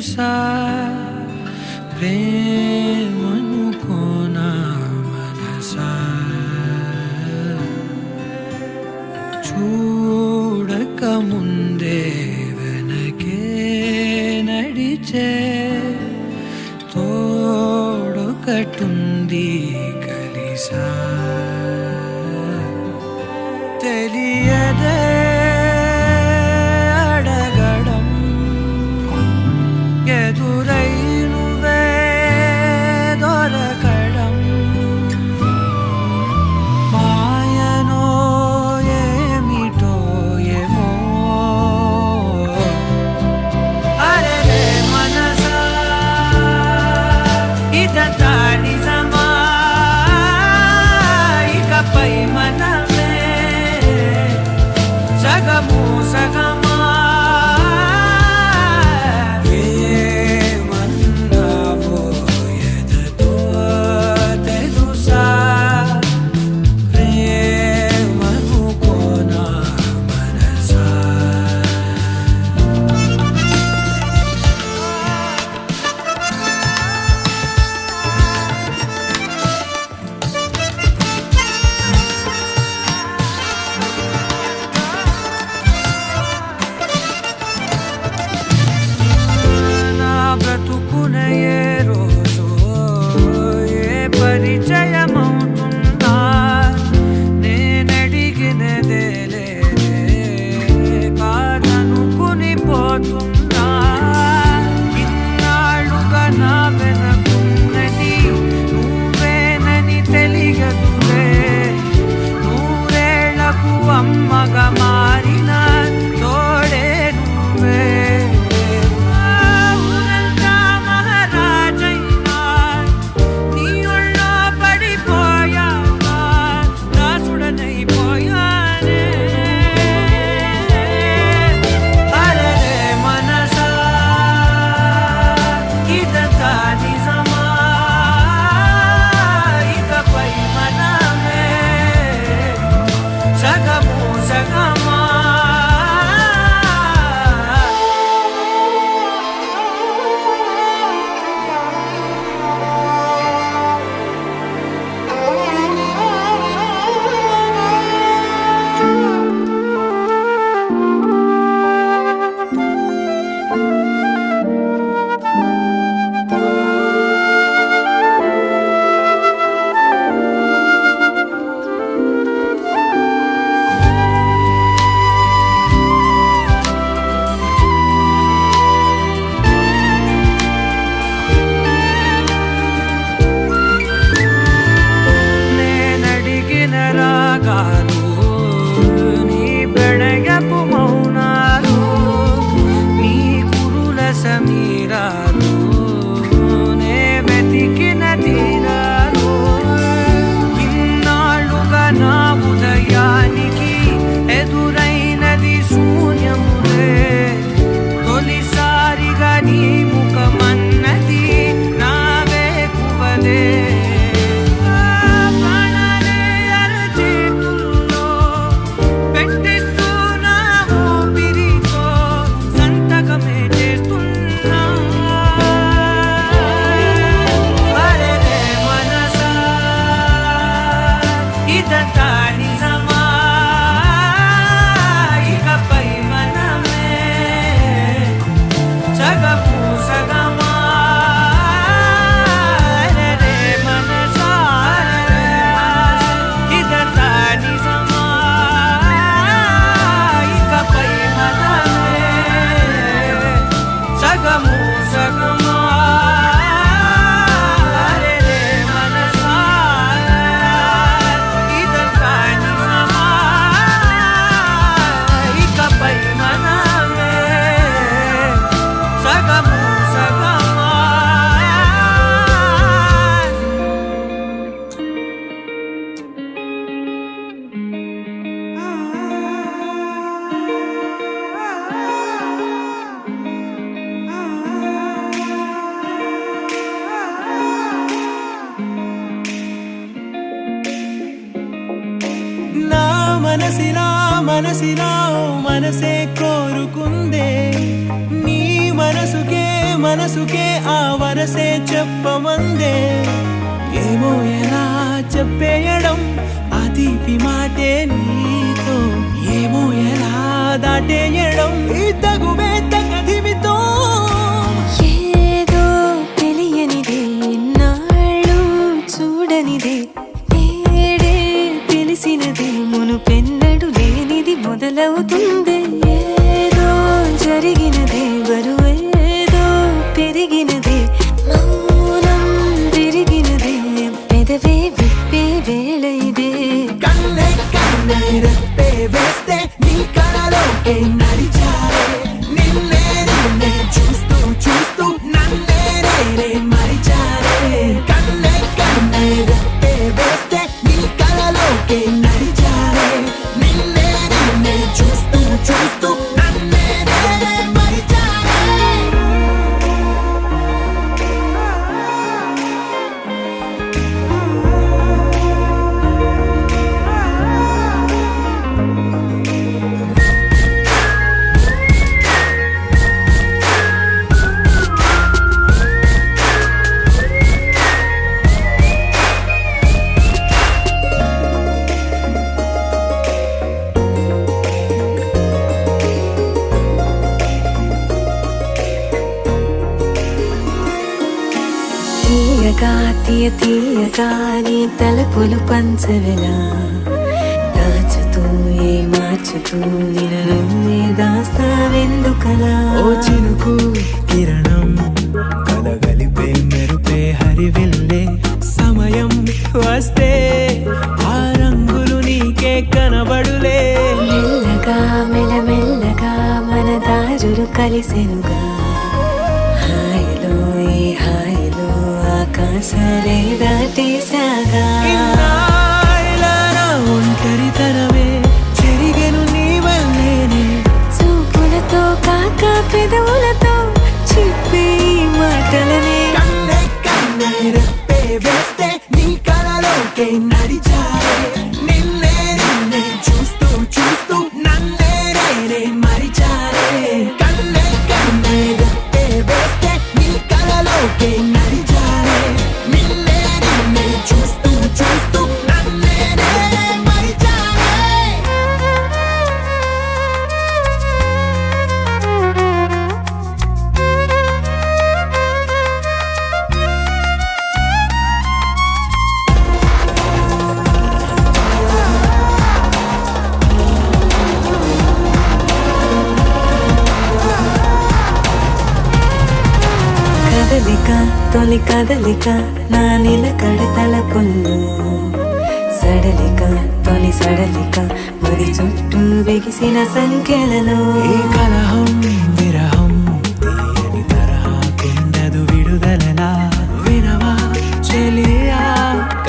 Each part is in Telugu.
తెలుసా ప్రేమను కోనా మనసా చూడక ముందే వెనకే నడిచే తోడొకటుంది కలిసా తెలియదే అడగడం ఎదురై నువ్వే దొరకడం మాయనో ఏమిటో ఏమో అరెరే మనసా ఇదంతా నిజమా ఇకపై మనమే సగము సగమా ఏమన్నావో ఎదతో తెలుసా ప్రేమను కోనా మనసా బ్రతుకునే ఏ రోజు ఏ పరిచయమవుతున్నా నేనడిగినదే లేదే కాదనుకుని పోతున్నా ఇన్నాళ్ళుగా నా వెనకున్నది నువ్వేనని తెలియదులే నూరేళ్లకు అమ్మగా మారిన తోడే నువ్వే రాగాలు నీ ప్రణయపు మౌనాలు నీ కురుల సమీరాలు నే వెతికిన తీరాలు ఇన్నాళ్ళుగా నా ఉదయానికి ఎదురైనది శూన్యములే తొలిసారిగా నీ ముఖమన్నది నా వేకువలే మనసిలా మనసిలా మనసే కోరుకుందే నీ మనసుకే మనసుకే ఆ వరసే చెప్పమందే ఏమో ఎలా చెప్పేయడం ఆ తీపి మాటే నీతో ఏమో ఎలా దాటేయడం ఈ తగువే తగదివితో ఏదో తెలియనిదే నాళ్ళు చూడనిదే నేడే తెలిసినదే మునుపెన్నడు లేనిది మొదలవుతుంది ఏదో జరిగినదే బరువేదో పెరిగినదే మౌనం విరిగినదే పెదవే విప్పే వేళ ఇదే కన్నే కన్నే రెప్పే వేస్తే నీ కళలోకే నడిచారే నిన్నే నిన్నే చూస్తూ చూస్తూ నన్నే నేనే మరిచారే కన్నే కన్నే రెప్పే వేస్తే నీ కళలోకే నడిచారే నిన్నే నిన్నే చూస్తూ చూస్తూ నన్నే నేనే మరిచారే తీయగా తీయగా నీ తలపులు పంచవెలా దాచుతూ ఏ మార్చుతూ నిన్ను నువ్వే దాస్తావెందుకలా ఓ చినుకు కిరణం కలగలిపే మెరుపే హరివిల్లే సమయం వస్తే ఆ రంగులు నీకే కనబడులే మెల్లగా మెల్లమెల్లగా మన దారులు కలిసెనుగా హాయిలో ఈ హాయిలో ఆకాశాలే దాటేసాగా ఇన్నాళ్ళ నా ఒంటరితనమే చెరిగెను నీ వల్లేనే చూపులతో కాక పెదవులతో చెప్పే ఈ మాటలనే కన్నే కన్నే రెప్పే వేస్తే నీ కళలోకే నడిచారే నిన్నే నిన్నే చూస్తూ చూస్తూ నన్నే నేనే మరిచారే కన్నే కన్నే రెప్పే వేస్తే నీ కళలోకే నడిచారే నిన్నే నిన్నే చూస్తూ చూస్తూ నన్నే నేనే మరిచారే కదలిక తొలి కదలిక నా నిలకడ తలపుల్లో సడలిక తొలి సడలిక మరి చుట్టూ బిగిసిన సంఖ్యలలో ఈ కలహం విరహం తీయని తరహాకుండదు విడుదలలా వినవా చెలియా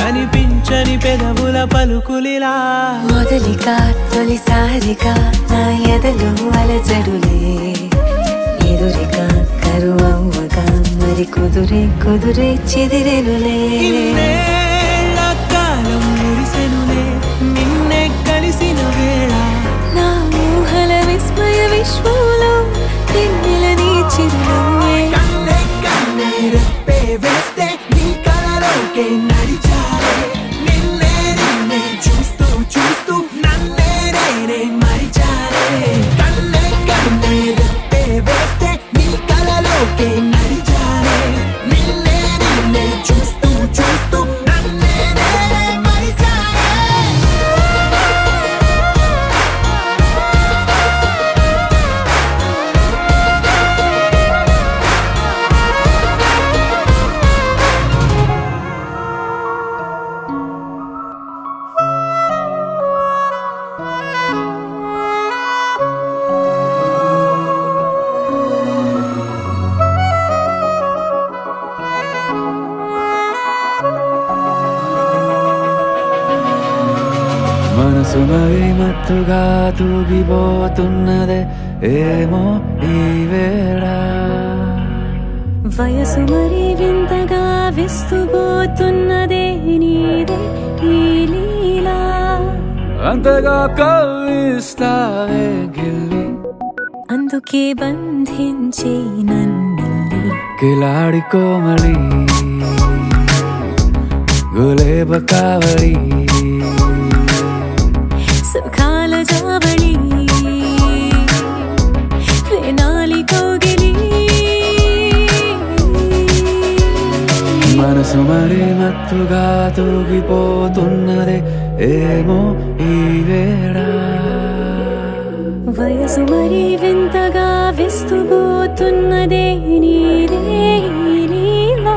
కనిపించని పెదవుల పలుకులిలా మొదలిక తొలిసారిక నా ఎదలు అలజడులే ఎదురిక కరువవ్వగా మరి కుదురే చెదిరెనులే ఇన్నేళ్ల కాలం మురిసెనులే నిన్నే కలిసిన వేళ నా ఊహల విస్మయ విశ్వంలో వెన్నెల నీ చిరునవ్వే కన్నే కన్నే రెప్పే వేస్తే నీ కళలోకే నడిచారే నిన్నే నిన్నే చూస్తూ చూస్తూ నన్నే నేనే మరిచారే కన్నే కన్నే రెప్పే వేస్తే నీ కళలోకే నడిచారే నిన్నే నిన్నే చూస్తూ చూస్తూ నన్నే నేనే మరిచారే మనసు మరి మత్తుగా తూగిపోతున్నదే ఏమో ఈ వేళ వయసు మరి వింతగా విస్తుపోతున్నదే నీదే ఈ లీలా అంతగా కవ్విస్తావే గిల్లి అందుకే బంధించి నన్ను కిలాడి కోమళి గులేబ కావళి సుఖాల జావళి వేనాలి కోగిలి మనసు మరి మత్తుగా తూగిపోతున్నదే ఏమో ఈ వేళ వయసు మరి వింతగా విస్తుపోతున్నదే నీదే ఈ లీలా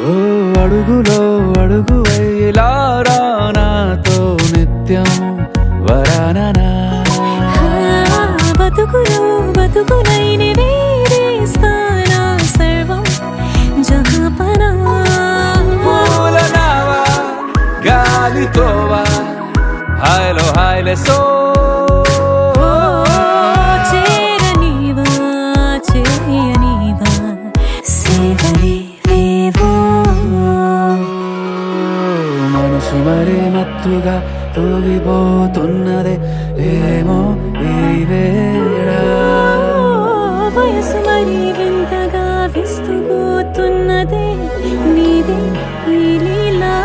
ఓ అడుగులో అడుగు వేయలా నాతో నిత్యం వరాననా బతుకులో బతుకులైన వేరేస్తానా సర్వం జహాపనా పూలనావా గాలితోవా హాయ్లో హాయ్లే సో చేరనీవా చేయనీవా సేవలే వేవో మనసు మరి మత్తుగా తూగిపోతున్నదే ఏమో ఈ వేళ వయసు మరి వింతగా విస్తుపోతున్నదే నీదే ఈ లీలా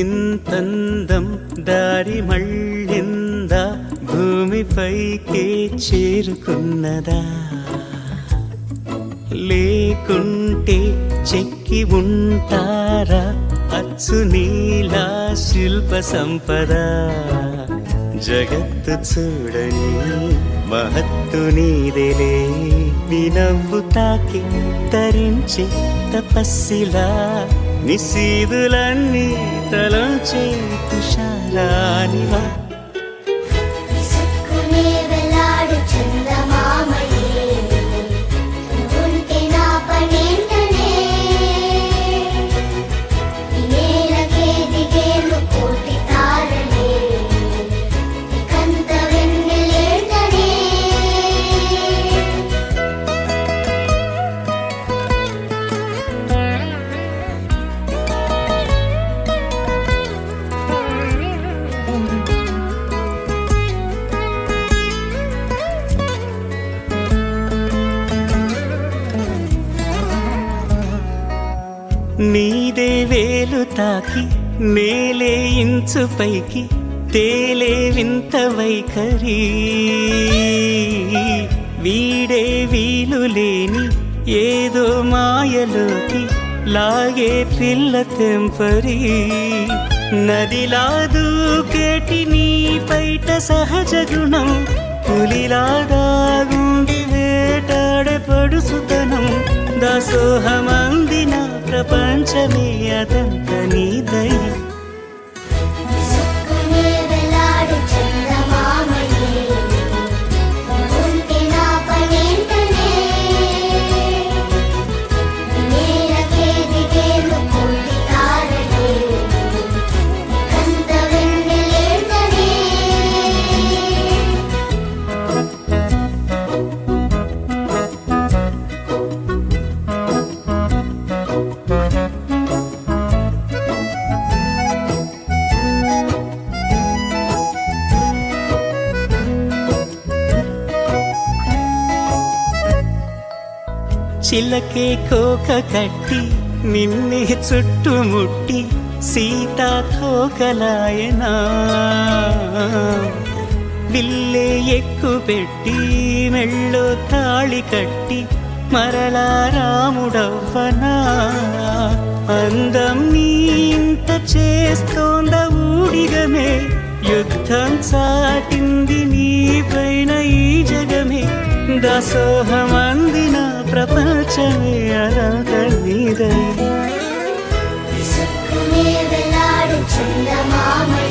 ఇంతందం దారి మళ్ళిందా భూమిపైకే చేరుకున్నదా లేకుంటే చెక్కి ఉంటారా అచ్చు నీలా శిల్ప సంపద జగత్తు చూడని మహత్తు నీదేలే నీ నవ్వు తాకి తరించి తపస్సిలా నిశీదులన్నీ తలంచే తుషారానివా విసుక్కునే వెలాడు చందమామయే నువ్వుంటే నా పనేంటనే ఈ నేలకే దిగేలు కోటి తారలే ఇకంత వెన్నెలేంటనే నీదే వేలు తాకి నేలే ఇంచు పైకి తేలే వింత వైఖరి వీడే వీలు లేని ఏదో మాయలోకి లాగే పిల్ల తెంపరి నదిలా దూకేటి నీ పైట సహజ గుణం పులిలా దాగుండి వేటాడే పడుసుతనం దాసోహమందిన ప్రపంచమే అదంత నీదై విసుక్కునే వెలాడు చందమామయే నువ్వుంటే నా పనేంటనే ఈ నేలకే దిగేలు కోటి తారలే ఇకంత వెన్నెలేంటనే చిలకే కోక కట్టి నిన్నే చుట్టుముట్టి సీతాకోకలాయనా విల్లే ఎక్కు పెట్టి మెళ్ళో తాళి కట్టి మరలా రాముడవ్వనా అందం నీ ఇంత చేస్తోంద ఊడిగమే యుద్ధం చాటింది నీ పైన ఈ దాసోహమందిన ప్రపంచమే అనంత నీదై విసుక్కునే వెలాడు చందమామై